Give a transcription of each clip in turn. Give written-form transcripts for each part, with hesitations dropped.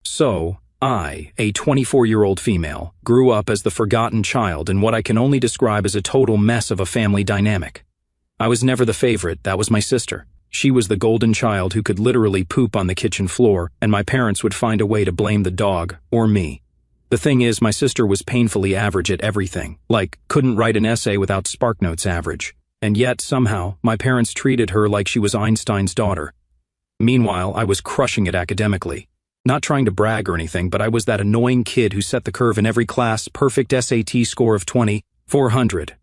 So, I, a 24-year-old female, grew up as the forgotten child in what I can only describe as a total mess of a family dynamic. I was never the favorite, that was my sister. She was the golden child who could literally poop on the kitchen floor, and my parents would find a way to blame the dog, or me. The thing is, my sister was painfully average at everything, like couldn't write an essay without SparkNotes average. And yet, somehow, my parents treated her like she was Einstein's daughter. Meanwhile, I was crushing it academically. Not trying to brag or anything, but I was that annoying kid who set the curve in every class, perfect SAT score of 20,400.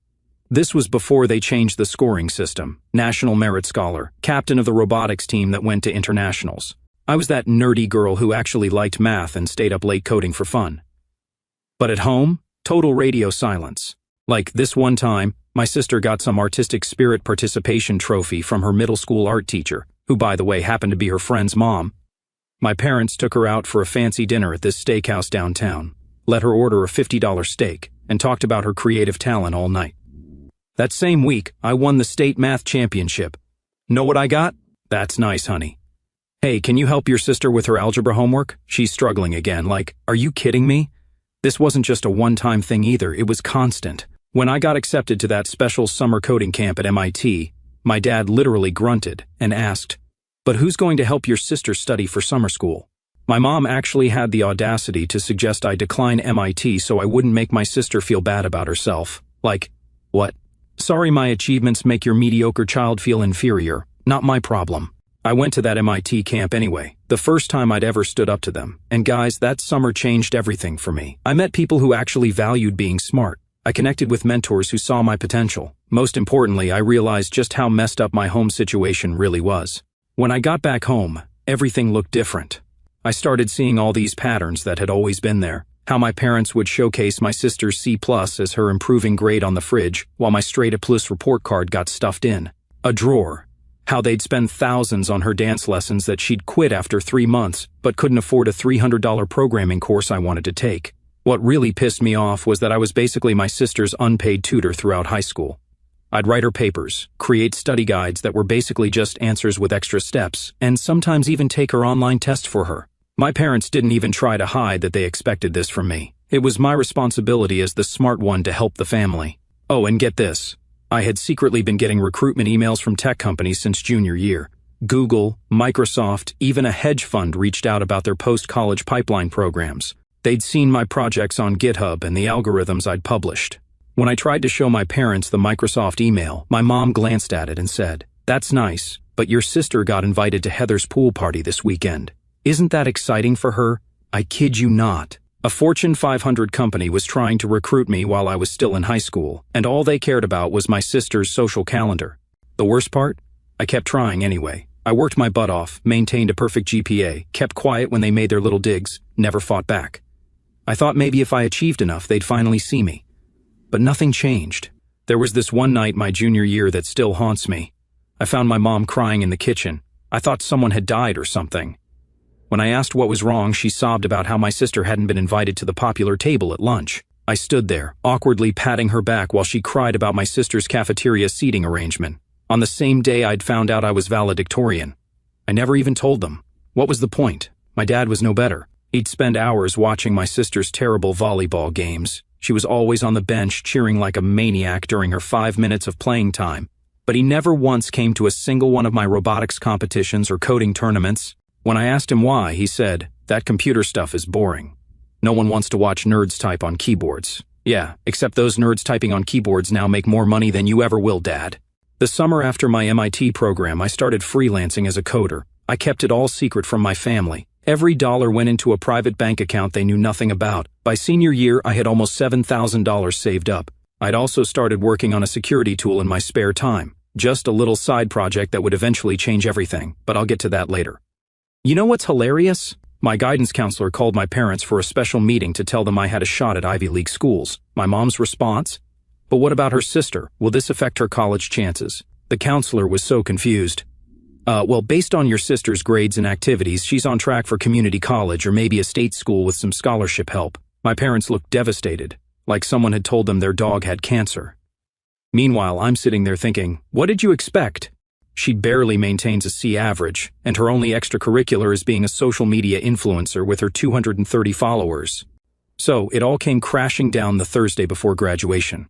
This was before they changed the scoring system. National Merit Scholar, captain of the robotics team that went to internationals. I was that nerdy girl who actually liked math and stayed up late coding for fun. But at home, total radio silence. Like this one time, my sister got some artistic spirit participation trophy from her middle school art teacher, who by the way happened to be her friend's mom. My parents took her out for a fancy dinner at this steakhouse downtown, let her order a $50 steak, and talked about her creative talent all night. That same week, I won the state math championship. Know what I got? That's nice, honey. Hey, can you help your sister with her algebra homework? She's struggling again. Like, are you kidding me? This wasn't just a one-time thing either, it was constant. When I got accepted to that special summer coding camp at MIT, my dad literally grunted and asked, "But who's going to help your sister study for summer school?" My mom actually had the audacity to suggest I decline MIT so I wouldn't make my sister feel bad about herself. Like, what? Sorry, my achievements make your mediocre child feel inferior. Not my problem. I went to that MIT camp anyway, the first time I'd ever stood up to them. And guys, that summer changed everything for me. I met people who actually valued being smart. I connected with mentors who saw my potential. Most importantly, I realized just how messed up my home situation really was. When I got back home, everything looked different. I started seeing all these patterns that had always been there. How my parents would showcase my sister's C+ as her improving grade on the fridge, while my straight A+ report card got stuffed in a drawer. How they'd spend thousands on her dance lessons that she'd quit after 3 months, but couldn't afford a $300 programming course I wanted to take. What really pissed me off was that I was basically my sister's unpaid tutor throughout high school. I'd write her papers, create study guides that were basically just answers with extra steps, and sometimes even take her online test for her. My parents didn't even try to hide that they expected this from me. It was my responsibility as the smart one to help the family. Oh, and get this. I had secretly been getting recruitment emails from tech companies since junior year. Google, Microsoft, even a hedge fund reached out about their post-college pipeline programs. They'd seen my projects on GitHub and the algorithms I'd published. When I tried to show my parents the Microsoft email, my mom glanced at it and said, "That's nice, but your sister got invited to Heather's pool party this weekend. Isn't that exciting for her?" I kid you not. A Fortune 500 company was trying to recruit me while I was still in high school, and all they cared about was my sister's social calendar. The worst part? I kept trying anyway. I worked my butt off, maintained a perfect GPA, kept quiet when they made their little digs, never fought back. I thought maybe if I achieved enough, they'd finally see me. But nothing changed. There was this one night my junior year that still haunts me. I found my mom crying in the kitchen. I thought someone had died or something. When I asked what was wrong, she sobbed about how my sister hadn't been invited to the popular table at lunch. I stood there, awkwardly patting her back while she cried about my sister's cafeteria seating arrangement. On the same day I'd found out I was valedictorian. I never even told them. What was the point? My dad was no better. He'd spend hours watching my sister's terrible volleyball games. She was always on the bench cheering like a maniac during her 5 minutes of playing time. But he never once came to a single one of my robotics competitions or coding tournaments. When I asked him why, he said, "That computer stuff is boring. No one wants to watch nerds type on keyboards." Yeah, except those nerds typing on keyboards now make more money than you ever will, Dad. The summer after my MIT program, I started freelancing as a coder. I kept it all secret from my family. Every dollar went into a private bank account they knew nothing about. By senior year, I had almost $7,000 saved up. I'd also started working on a security tool in my spare time. Just a little side project that would eventually change everything, but I'll get to that later. You know what's hilarious? My guidance counselor called my parents for a special meeting to tell them I had a shot at Ivy League schools. My mom's response? "But what about her sister? Will this affect her college chances?" The counselor was so confused. Well, based on your sister's grades and activities, she's on track for community college or maybe a state school with some scholarship help. My parents looked devastated, like someone had told them their dog had cancer. Meanwhile, I'm sitting there thinking, what did you expect? She barely maintains a C average, and her only extracurricular is being a social media influencer with her 230 followers. So, it all came crashing down the Thursday before graduation.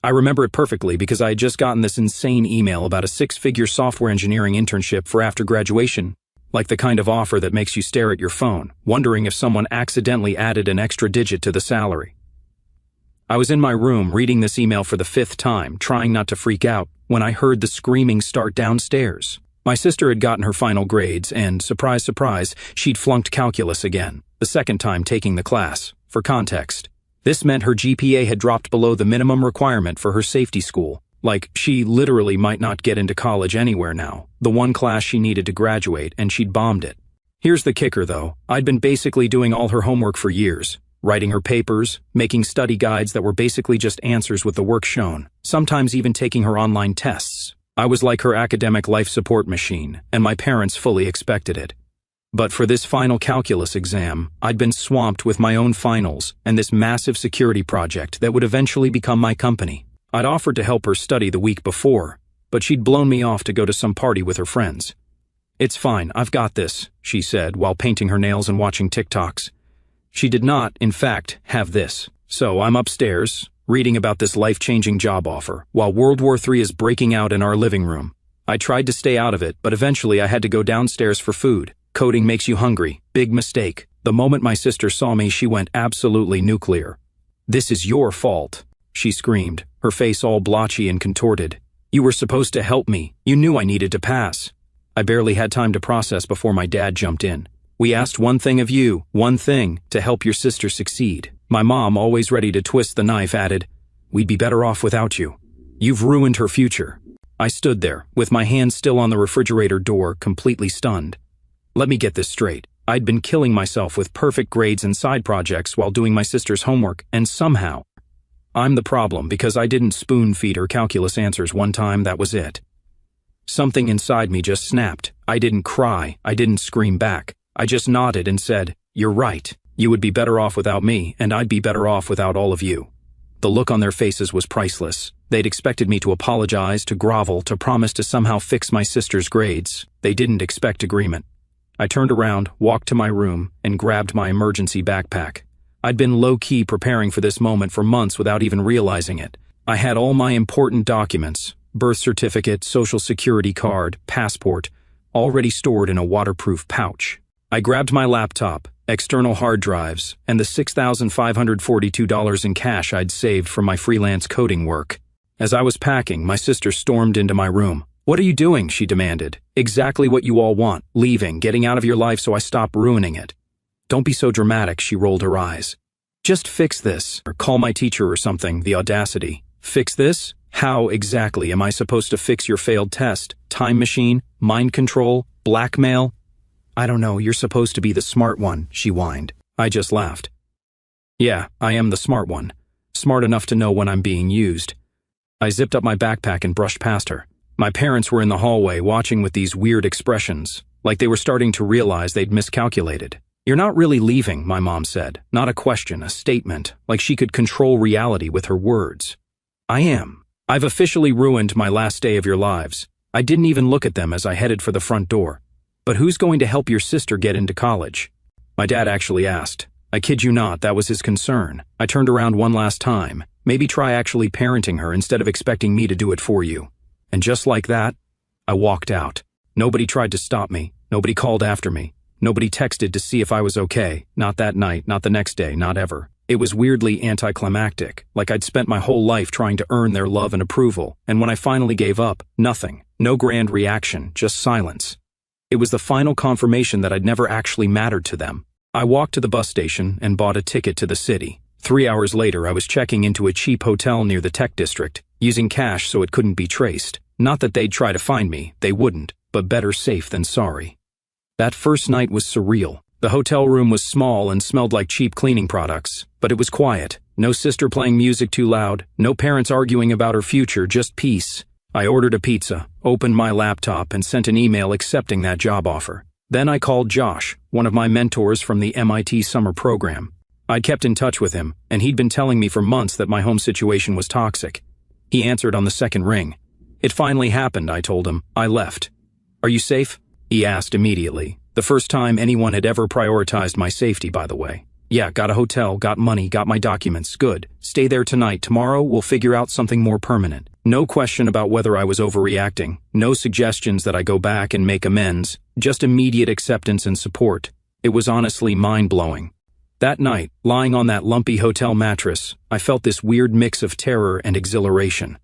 I remember it perfectly because I had just gotten this insane email about a 6-figure software engineering internship for after graduation, like the kind of offer that makes you stare at your phone, wondering if someone accidentally added an extra digit to the salary. I was in my room reading this email for the 5th time, trying not to freak out, when I heard the screaming start downstairs. My sister had gotten her final grades and, surprise, surprise, she'd flunked calculus again, the 2nd time taking the class. For context, this meant her GPA had dropped below the minimum requirement for her safety school. Like, she literally might not get into college anywhere now, the one class she needed to graduate, and she'd bombed it. Here's the kicker, though. I'd been basically doing all her homework for years, writing her papers, making study guides that were basically just answers with the work shown, sometimes even taking her online tests. I was like her academic life support machine, and my parents fully expected it. But for this final calculus exam, I'd been swamped with my own finals and this massive security project that would eventually become my company. I'd offered to help her study the week before, but she'd blown me off to go to some party with her friends. "It's fine, I've got this," she said while painting her nails and watching TikToks. She did not, in fact, have this. So I'm upstairs, reading about this life-changing job offer, while World War III is breaking out in our living room. I tried to stay out of it, but eventually I had to go downstairs for food. Coding makes you hungry. Big mistake. The moment my sister saw me, she went absolutely nuclear. "This is your fault," she screamed, her face all blotchy and contorted. "You were supposed to help me. You knew I needed to pass." I barely had time to process before my dad jumped in. "We asked one thing of you, one thing, to help your sister succeed." My mom, always ready to twist the knife, added, "We'd be better off without you. You've ruined her future." I stood there, with my hand still on the refrigerator door, completely stunned. Let me get this straight. I'd been killing myself with perfect grades and side projects while doing my sister's homework, and somehow, I'm the problem because I didn't spoon-feed her calculus answers one time, that was it. Something inside me just snapped. I didn't cry, I didn't scream back. I just nodded and said, "You're right. You would be better off without me, and I'd be better off without all of you." The look on their faces was priceless. They'd expected me to apologize, to grovel, to promise to somehow fix my sister's grades. They didn't expect agreement. I turned around, walked to my room, and grabbed my emergency backpack. I'd been low-key preparing for this moment for months without even realizing it. I had all my important documents, birth certificate, social security card, passport, already stored in a waterproof pouch. I grabbed my laptop, external hard drives, and the $6,542 in cash I'd saved from my freelance coding work. As I was packing, my sister stormed into my room. "What are you doing?" she demanded. "Exactly what you all want. Leaving, getting out of your life so I stop ruining it." "Don't be so dramatic," she rolled her eyes. "Just fix this, or call my teacher or something," the audacity. "Fix this? How exactly am I supposed to fix your failed test? Time machine? Mind control? Blackmail?" "I don't know, you're supposed to be the smart one," she whined. I just laughed. "Yeah, I am the smart one. Smart enough to know when I'm being used." I zipped up my backpack and brushed past her. My parents were in the hallway watching with these weird expressions, like they were starting to realize they'd miscalculated. "You're not really leaving," my mom said. Not a question, a statement, like she could control reality with her words. "I am. I've officially ruined my last day of your lives." I didn't even look at them as I headed for the front door. "But who's going to help your sister get into college?" My dad actually asked. I kid you not, that was his concern. I turned around one last time. "Maybe try actually parenting her instead of expecting me to do it for you." And just like that, I walked out. Nobody tried to stop me. Nobody called after me. Nobody texted to see if I was okay. Not that night, not the next day, not ever. It was weirdly anticlimactic, like I'd spent my whole life trying to earn their love and approval, and when I finally gave up, nothing. No grand reaction, just silence. It was the final confirmation that I'd never actually mattered to them. I walked to the bus station and bought a ticket to the city. 3 hours later, I was checking into a cheap hotel near the tech district, using cash so it couldn't be traced. Not that they'd try to find me, they wouldn't, but better safe than sorry. That first night was surreal. The hotel room was small and smelled like cheap cleaning products, but it was quiet. No sister playing music too loud, no parents arguing about her future, just peace. I ordered a pizza, opened my laptop, and sent an email accepting that job offer. Then I called Josh, one of my mentors from the MIT summer program. I'd kept in touch with him, and he'd been telling me for months that my home situation was toxic. He answered on the second ring. It finally happened, I told him. I left. Are you safe? He asked immediately. The first time anyone had ever prioritized my safety, by the way. Yeah, got a hotel, got money, got my documents. Good. Stay there tonight. Tomorrow we'll figure out something more permanent. No question about whether I was overreacting. No suggestions that I go back and make amends. Just immediate acceptance and support. It was honestly mind-blowing. That night, lying on that lumpy hotel mattress, I felt this weird mix of terror and exhilaration.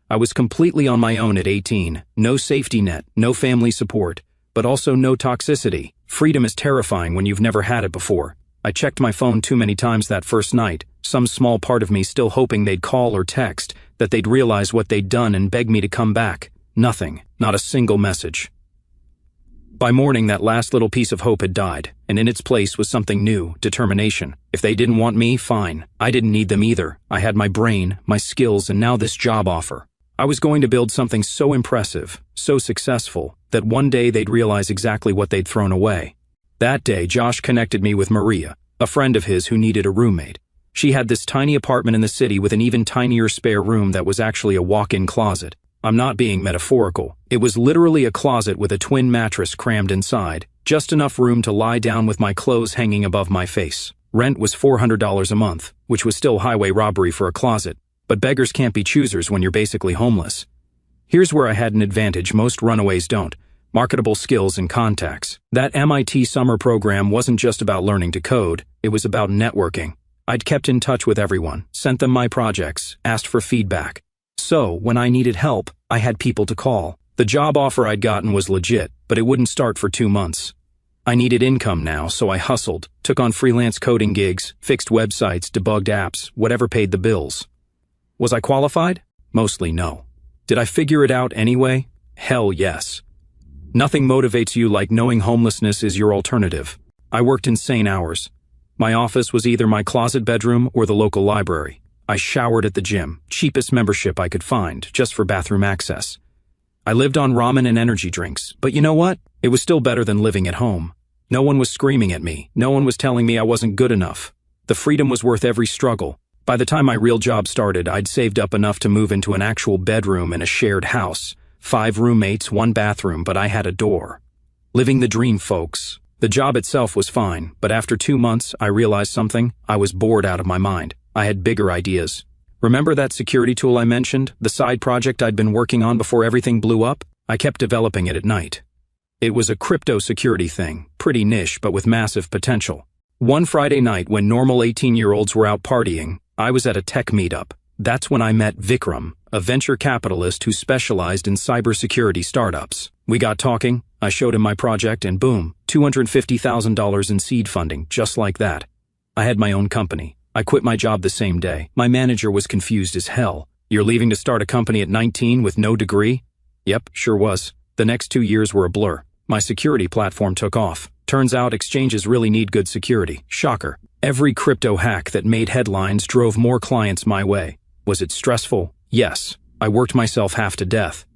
I was completely on my own at 18. No safety net, no family support, but also no toxicity. Freedom is terrifying when you've never had it before. I checked my phone too many times that first night, some small part of me still hoping they'd call or text, that they'd realize what they'd done and beg me to come back. Nothing, not a single message. By morning, that last little piece of hope had died, and in its place was something new, determination. If they didn't want me, fine. I didn't need them either. I had my brain, my skills, and now this job offer. I was going to build something so impressive, so successful, that one day they'd realize exactly what they'd thrown away. That day, Josh connected me with Maria, a friend of his who needed a roommate. She had this tiny apartment in the city with an even tinier spare room that was actually a walk-in closet. I'm not being metaphorical. It was literally a closet with a twin mattress crammed inside, just enough room to lie down with my clothes hanging above my face. Rent was $400 a month, which was still highway robbery for a closet, but beggars can't be choosers when you're basically homeless. Here's where I had an advantage most runaways don't: marketable skills and contacts. That MIT summer program wasn't just about learning to code, it was about networking. I'd kept in touch with everyone, sent them my projects, asked for feedback. So, when I needed help, I had people to call. The job offer I'd gotten was legit, but it wouldn't start for 2 months. I needed income now, so I hustled, took on freelance coding gigs, fixed websites, debugged apps, whatever paid the bills. Was I qualified? Mostly no. Did I figure it out anyway? Hell yes. Nothing motivates you like knowing homelessness is your alternative. I worked insane hours. My office was either my closet bedroom or the local library. I showered at the gym, cheapest membership I could find, just for bathroom access. I lived on ramen and energy drinks, but you know what? It was still better than living at home. No one was screaming at me. No one was telling me I wasn't good enough. The freedom was worth every struggle. By the time my real job started, I'd saved up enough to move into an actual bedroom in a shared house. 5 roommates, 1 bathroom, but I had a door. Living the dream, folks. The job itself was fine, but after 2 months, I realized something. I was bored out of my mind. I had bigger ideas. Remember that security tool I mentioned, the side project I'd been working on before everything blew up? I kept developing it at night. It was a crypto security thing, pretty niche but with massive potential. One Friday night when normal 18-year-olds were out partying, I was at a tech meetup. That's when I met Vikram, a venture capitalist who specialized in cybersecurity startups. We got talking, I showed him my project, and boom, $250,000 in seed funding, just like that. I had my own company. I quit my job the same day. My manager was confused as hell. You're leaving to start a company at 19 with no degree? Yep, sure was. The next 2 years were a blur. My security platform took off. Turns out exchanges really need good security. Shocker. Every crypto hack that made headlines drove more clients my way. Was it stressful? Yes. I worked myself half to death.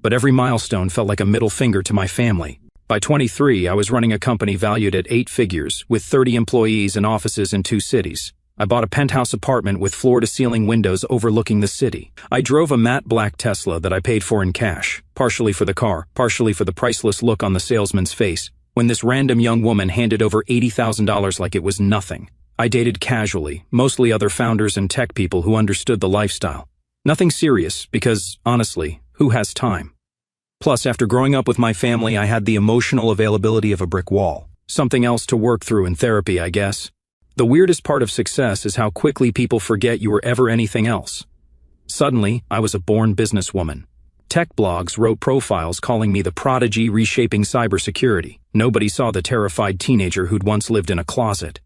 But every milestone felt like a middle finger to my family. By 23, I was running a company valued at 8 figures, with 30 employees and offices in 2 cities. I bought a penthouse apartment with floor-to-ceiling windows overlooking the city. I drove a matte black Tesla that I paid for in cash, partially for the car, partially for the priceless look on the salesman's face, when this random young woman handed over $80,000 like it was nothing. I dated casually, mostly other founders and tech people who understood the lifestyle. Nothing serious, because, honestly, who has time? Plus, after growing up with my family, I had the emotional availability of a brick wall. Something else to work through in therapy, I guess. The weirdest part of success is how quickly people forget you were ever anything else. Suddenly, I was a born businesswoman. Tech blogs wrote profiles calling me the prodigy reshaping cybersecurity. Nobody saw the terrified teenager who'd once lived in a closet.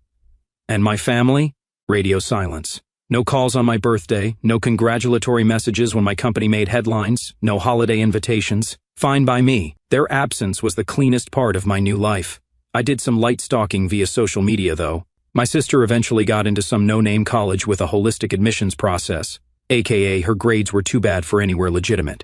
And my family? Radio silence. No calls on my birthday, no congratulatory messages when my company made headlines, no holiday invitations. Fine by me. Their absence was the cleanest part of my new life. I did some light stalking via social media, though. My sister eventually got into some no-name college with a holistic admissions process, aka her grades were too bad for anywhere legitimate.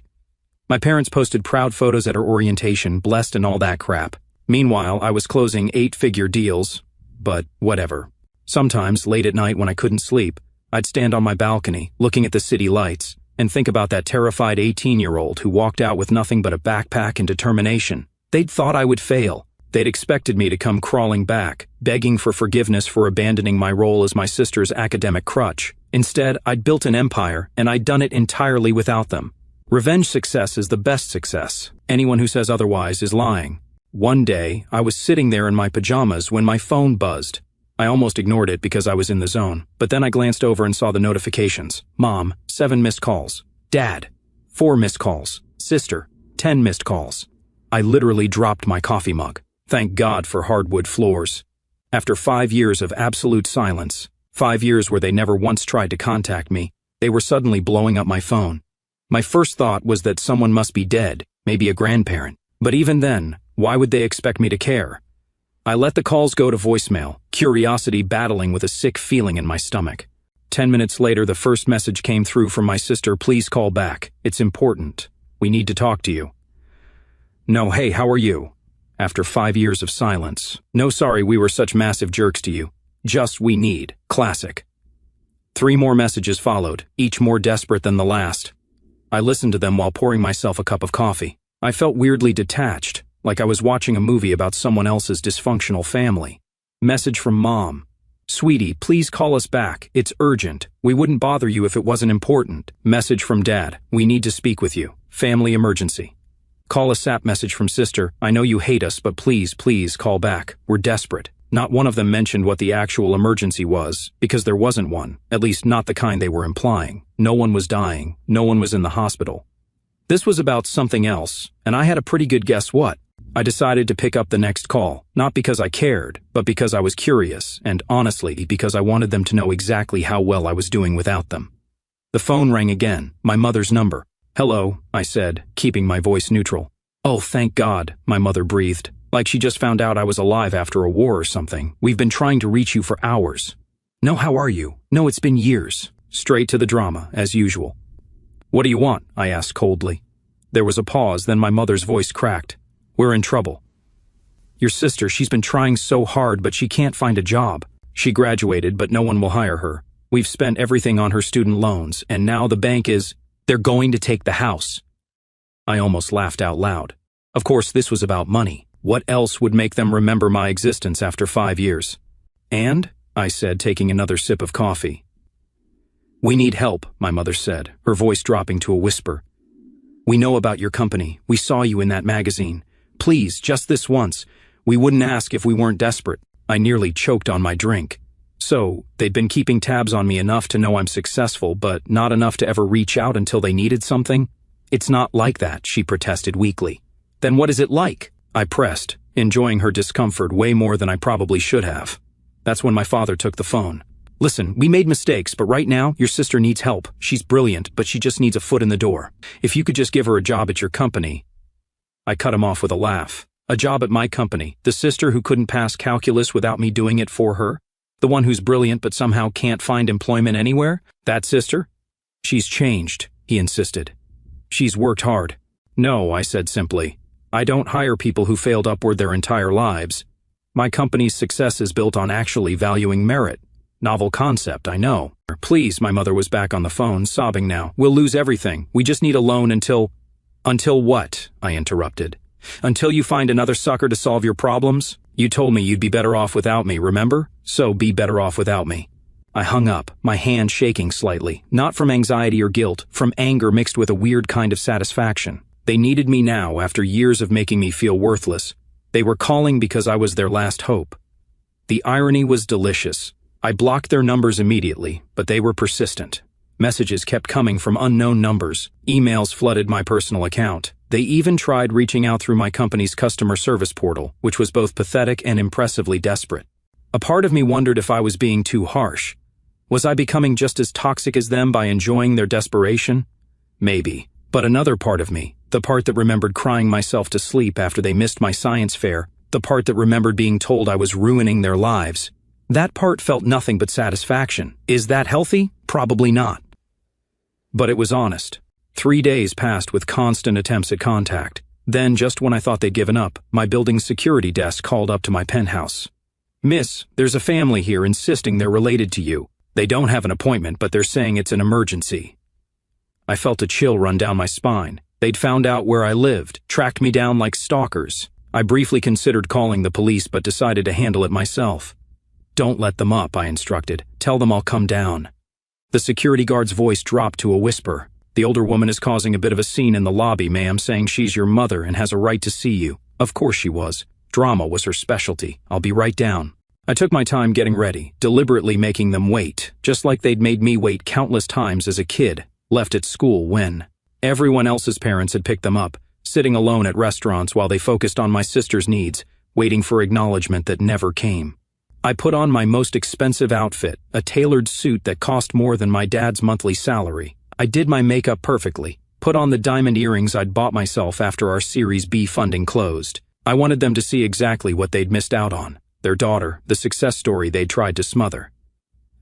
My parents posted proud photos at her orientation, blessed and all that crap. Meanwhile, I was closing 8-figure deals, but whatever. Sometimes, late at night when I couldn't sleep, I'd stand on my balcony, looking at the city lights, And think about that terrified 18-year-old who walked out with nothing but a backpack and determination. They'd thought I would fail. They'd expected me to come crawling back, begging for forgiveness for abandoning my role as my sister's academic crutch. Instead, I'd built an empire, and I'd done it entirely without them. Revenge success is the best success. Anyone who says otherwise is lying. One day, I was sitting there in my pajamas when my phone buzzed. I almost ignored it because I was in the zone, but then I glanced over and saw the notifications. Mom, 7 missed calls. Dad, 4 missed calls. Sister, 10 missed calls. I literally dropped my coffee mug. Thank God for hardwood floors. After 5 years of absolute silence, 5 years where they never once tried to contact me, they were suddenly blowing up my phone. My first thought was that someone must be dead, maybe a grandparent. But even then, why would they expect me to care? I let the calls go to voicemail, curiosity battling with a sick feeling in my stomach. 10 minutes later, the first message came through from my sister. Please call back. It's important. We need to talk to you. No, hey, how are you? After 5 years of silence. No, sorry, we were such massive jerks to you. Just we need. Classic. 3 more messages followed, each more desperate than the last. I listened to them while pouring myself a cup of coffee. I felt weirdly detached, like I was watching a movie about someone else's dysfunctional family. Message from Mom. Sweetie, please call us back. It's urgent. We wouldn't bother you if it wasn't important. Message from Dad. We need to speak with you. Family emergency. Call a sap. Message from Sister. I know you hate us, but please, please call back. We're desperate. Not one of them mentioned what the actual emergency was, because there wasn't one, at least not the kind they were implying. No one was dying. No one was in the hospital. This was about something else, and I had a pretty good guess what. I decided to pick up the next call, not because I cared, but because I was curious, and honestly, because I wanted them to know exactly how well I was doing without them. The phone rang again, my mother's number. Hello, I said, keeping my voice neutral. Oh, thank God, my mother breathed. Like she just found out I was alive after a war or something. We've been trying to reach you for hours. No, how are you? No, it's been years. Straight to the drama, as usual. What do you want? I asked coldly. There was a pause, then my mother's voice cracked. We're in trouble. Your sister, she's been trying so hard, but she can't find a job. She graduated, but no one will hire her. We've spent everything on her student loans, and now the bank is... They're going to take the house. I almost laughed out loud. Of course, this was about money. What else would make them remember my existence after 5 years? And, I said, taking another sip of coffee. We need help, my mother said, her voice dropping to a whisper. We know about your company. We saw you in that magazine. Please, just this once. We wouldn't ask if we weren't desperate. I nearly choked on my drink. So, they'd been keeping tabs on me enough to know I'm successful, but not enough to ever reach out until they needed something? It's not like that, she protested weakly. Then what is it like? I pressed, enjoying her discomfort way more than I probably should have. That's when my father took the phone. Listen, we made mistakes, but right now, your sister needs help. She's brilliant, but she just needs a foot in the door. If you could just give her a job at your company. I cut him off with a laugh. A job at my company, the sister who couldn't pass calculus without me doing it for her? The one who's brilliant but somehow can't find employment anywhere? That sister? She's changed, he insisted. She's worked hard. No, I said simply. I don't hire people who failed upward their entire lives. My company's success is built on actually valuing merit. Novel concept, I know. Please, my mother was back on the phone, sobbing now. We'll lose everything. We just need a loan until... Until what? I interrupted. Until you find another sucker to solve your problems? You told me you'd be better off without me, remember? So be better off without me. I hung up, my hand shaking slightly, not from anxiety or guilt, from anger mixed with a weird kind of satisfaction. They needed me now after years of making me feel worthless. They were calling because I was their last hope. The irony was delicious. I blocked their numbers immediately, but they were persistent. Messages kept coming from unknown numbers. Emails flooded my personal account. They even tried reaching out through my company's customer service portal, which was both pathetic and impressively desperate. A part of me wondered if I was being too harsh. Was I becoming just as toxic as them by enjoying their desperation? Maybe. But another part of me, the part that remembered crying myself to sleep after they missed my science fair, the part that remembered being told I was ruining their lives, that part felt nothing but satisfaction. Is that healthy? Probably not. But it was honest. 3 days passed with constant attempts at contact. Then, just when I thought they'd given up, my building's security desk called up to my penthouse. Miss, there's a family here insisting they're related to you. They don't have an appointment, but they're saying it's an emergency. I felt a chill run down my spine. They'd found out where I lived, tracked me down like stalkers. I briefly considered calling the police but decided to handle it myself. "Don't let them up," I instructed. "Tell them I'll come down." The security guard's voice dropped to a whisper. "The older woman is causing a bit of a scene in the lobby, ma'am, saying she's your mother and has a right to see you." Of course she was. Drama was her specialty. "I'll be right down." I took my time getting ready, deliberately making them wait, just like they'd made me wait countless times as a kid, left at school when everyone else's parents had picked them up, sitting alone at restaurants while they focused on my sister's needs, waiting for acknowledgement that never came. I put on my most expensive outfit, a tailored suit that cost more than my dad's monthly salary. I did my makeup perfectly, put on the diamond earrings I'd bought myself after our Series B funding closed. I wanted them to see exactly what they'd missed out on. Their daughter, the success story they'd tried to smother.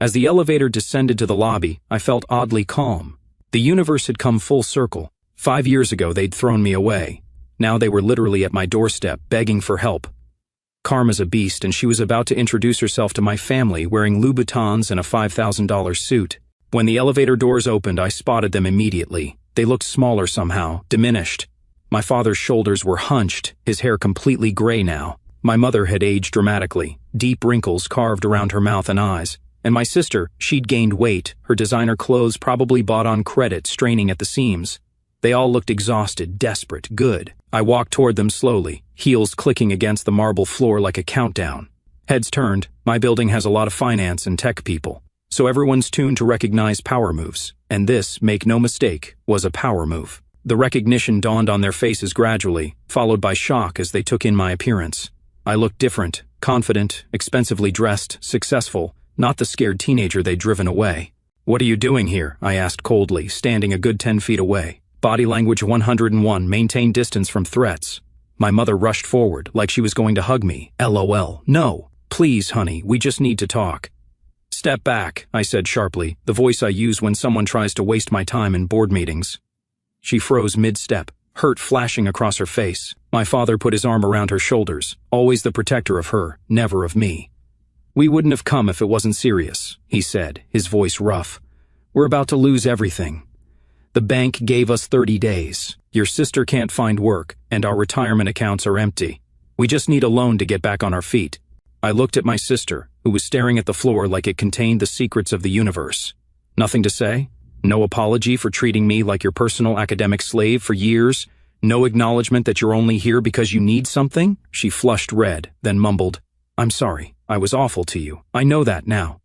As the elevator descended to the lobby, I felt oddly calm. The universe had come full circle. 5 years ago they'd thrown me away. Now they were literally at my doorstep, begging for help. Karma's a beast, and she was about to introduce herself to my family wearing Louboutins and a $5,000 suit. When the elevator doors opened, I spotted them immediately. They looked smaller somehow, diminished. My father's shoulders were hunched, his hair completely gray now. My mother had aged dramatically, deep wrinkles carved around her mouth and eyes. And my sister, she'd gained weight, her designer clothes probably bought on credit, straining at the seams. They all looked exhausted, desperate, good. I walked toward them slowly, heels clicking against the marble floor like a countdown. Heads turned. My building has a lot of finance and tech people, so everyone's tuned to recognize power moves. And this, make no mistake, was a power move. The recognition dawned on their faces gradually, followed by shock as they took in my appearance. I looked different, confident, expensively dressed, successful, not the scared teenager they'd driven away. "What are you doing here?" I asked coldly, standing a good 10 feet away. Body language 101, maintain distance from threats. My mother rushed forward, like she was going to hug me. LOL. "No. Please, honey, we just need to talk." "Step back," I said sharply, the voice I use when someone tries to waste my time in board meetings. She froze mid-step, hurt flashing across her face. My father put his arm around her shoulders, always the protector of her, never of me. "We wouldn't have come if it wasn't serious," he said, his voice rough. "We're about to lose everything. The bank gave us 30 days. Your sister can't find work, and our retirement accounts are empty. We just need a loan to get back on our feet." I looked at my sister, who was staring at the floor like it contained the secrets of the universe. "Nothing to say? No apology for treating me like your personal academic slave for years? No acknowledgement that you're only here because you need something?" She flushed red, then mumbled, "I'm sorry. I was awful to you. I know that now."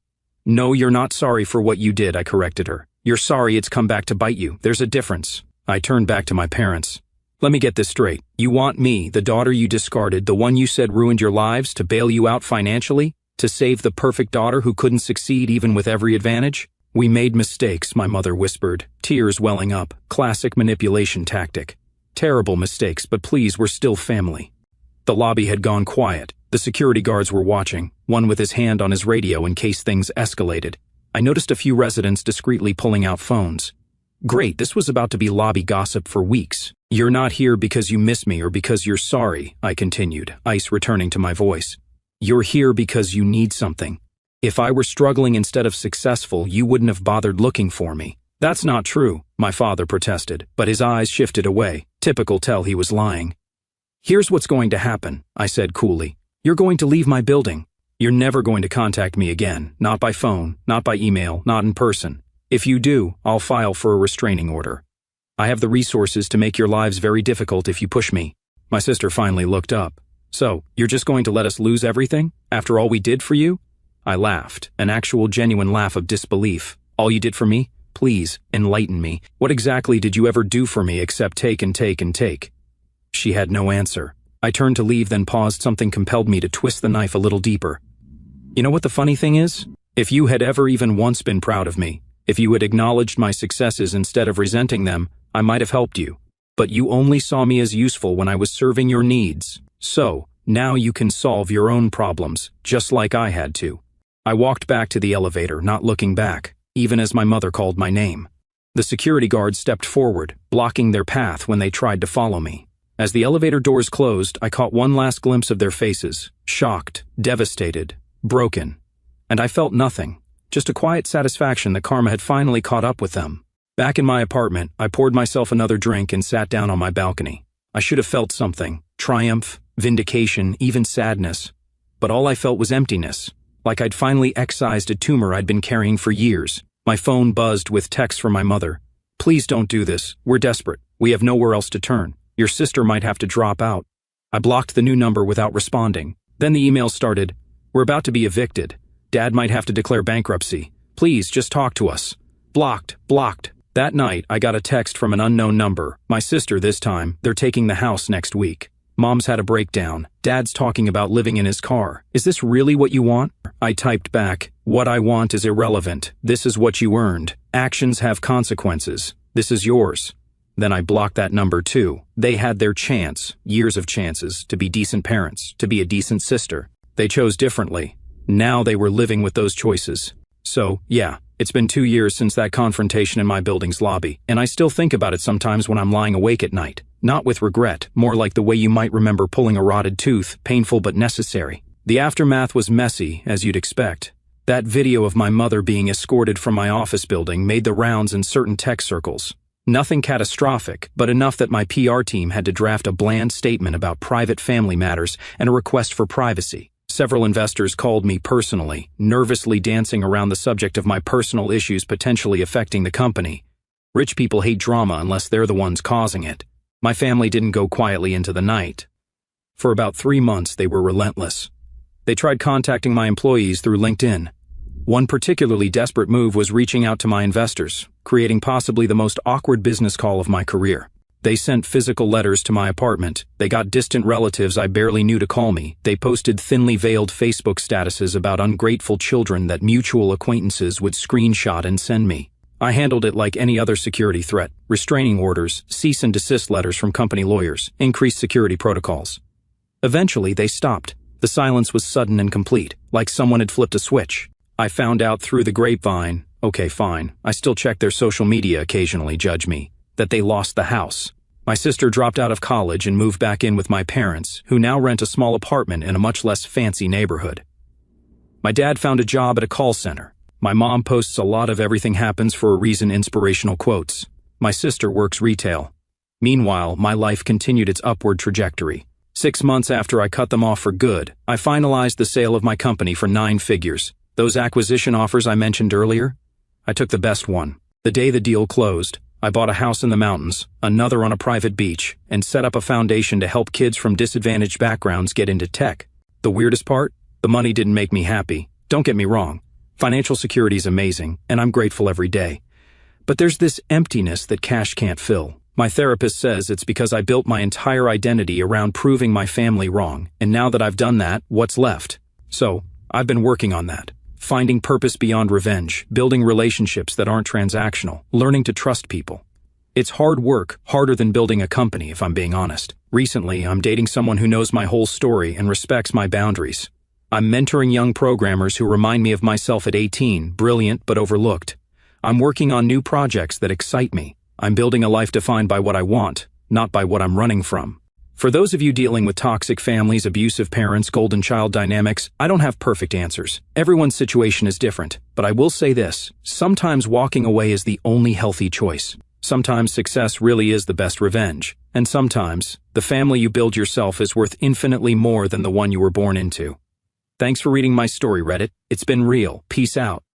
"No, you're not sorry for what you did," I corrected her. "You're sorry it's come back to bite you. There's a difference." I turned back to my parents. "Let me get this straight. You want me, the daughter you discarded, the one you said ruined your lives, to bail you out financially? To save the perfect daughter who couldn't succeed even with every advantage?" "We made mistakes," my mother whispered, tears welling up. Classic manipulation tactic. "Terrible mistakes, but please, we're still family." The lobby had gone quiet. The security guards were watching, one with his hand on his radio in case things escalated. I noticed a few residents discreetly pulling out phones. Great, this was about to be lobby gossip for weeks. "You're not here because you miss me or because you're sorry," I continued, ice returning to my voice. "You're here because you need something. If I were struggling instead of successful, you wouldn't have bothered looking for me." "That's not true," my father protested, but his eyes shifted away. Typical, tell he was lying. "Here's what's going to happen," I said coolly. "You're going to leave my building. You're never going to contact me again, not by phone, not by email, not in person. If you do, I'll file for a restraining order. I have the resources to make your lives very difficult if you push me." My sister finally looked up. "So, you're just going to let us lose everything? After all we did for you?" I laughed, an actual genuine laugh of disbelief. "All you did for me? Please, enlighten me. What exactly did you ever do for me except take and take and take?" She had no answer. I turned to leave, then paused. Something compelled me to twist the knife a little deeper. "You know what the funny thing is? If you had ever even once been proud of me, if you had acknowledged my successes instead of resenting them, I might have helped you. But you only saw me as useful when I was serving your needs. So, now you can solve your own problems, just like I had to." I walked back to the elevator, not looking back, even as my mother called my name. The security guards stepped forward, blocking their path when they tried to follow me. As the elevator doors closed, I caught one last glimpse of their faces, shocked, devastated, broken. And I felt nothing, just a quiet satisfaction that karma had finally caught up with them. Back in my apartment, I poured myself another drink and sat down on my balcony. I should have felt something. Triumph, vindication, even sadness. But all I felt was emptiness. Like I'd finally excised a tumor I'd been carrying for years. My phone buzzed with texts from my mother. "Please don't do this. We're desperate. We have nowhere else to turn. Your sister might have to drop out." I blocked the new number without responding. Then the email started. "We're about to be evicted. Dad might have to declare bankruptcy. Please just talk to us." Blocked, blocked. That night, I got a text from an unknown number. My sister this time. "They're taking the house next week. Mom's had a breakdown. Dad's talking about living in his car. Is this really what you want?" I typed back, "What I want is irrelevant. This is what you earned. Actions have consequences. This is yours." Then I blocked that number too. They had their chance, years of chances, to be decent parents, to be a decent sister. They chose differently. Now they were living with those choices. So, yeah, it's been 2 years since that confrontation in my building's lobby, and I still think about it sometimes when I'm lying awake at night. Not with regret, more like the way you might remember pulling a rotted tooth, painful but necessary. The aftermath was messy, as you'd expect. That video of my mother being escorted from my office building made the rounds in certain tech circles. Nothing catastrophic, but enough that my PR team had to draft a bland statement about private family matters and a request for privacy. Several investors called me personally, nervously dancing around the subject of my personal issues potentially affecting the company. Rich people hate drama unless they're the ones causing it. My family didn't go quietly into the night. For about 3 months, they were relentless. They tried contacting my employees through LinkedIn. One particularly desperate move was reaching out to my investors, creating possibly the most awkward business call of my career. They sent physical letters to my apartment. They got distant relatives I barely knew to call me. They posted thinly veiled Facebook statuses about ungrateful children that mutual acquaintances would screenshot and send me. I handled it like any other security threat: restraining orders, cease and desist letters from company lawyers, increased security protocols. Eventually, they stopped. The silence was sudden and complete, like someone had flipped a switch. I found out through the grapevine, okay fine, I still check their social media occasionally, judge me, that they lost the house. My sister dropped out of college and moved back in with my parents, who now rent a small apartment in a much less fancy neighborhood. My dad found a job at a call center. My mom posts a lot of "everything happens for a reason" inspirational quotes. My sister works retail. Meanwhile, my life continued its upward trajectory. 6 months after I cut them off for good, I finalized the sale of my company for 9 figures. Those acquisition offers I mentioned earlier? I took the best one. The day the deal closed, I bought a house in the mountains, another on a private beach, and set up a foundation to help kids from disadvantaged backgrounds get into tech. The weirdest part? The money didn't make me happy. Don't get me wrong. Financial security is amazing, and I'm grateful every day. But there's this emptiness that cash can't fill. My therapist says it's because I built my entire identity around proving my family wrong, and now that I've done that, what's left? So, I've been working on that. Finding purpose beyond revenge, building relationships that aren't transactional, learning to trust people. It's hard work, harder than building a company, if I'm being honest. Recently, I'm dating someone who knows my whole story and respects my boundaries. I'm mentoring young programmers who remind me of myself at 18, brilliant but overlooked. I'm working on new projects that excite me. I'm building a life defined by what I want, not by what I'm running from. For those of you dealing with toxic families, abusive parents, golden child dynamics, I don't have perfect answers. Everyone's situation is different, but I will say this: sometimes walking away is the only healthy choice. Sometimes success really is the best revenge. And sometimes, the family you build yourself is worth infinitely more than the one you were born into. Thanks for reading my story, Reddit. It's been real. Peace out.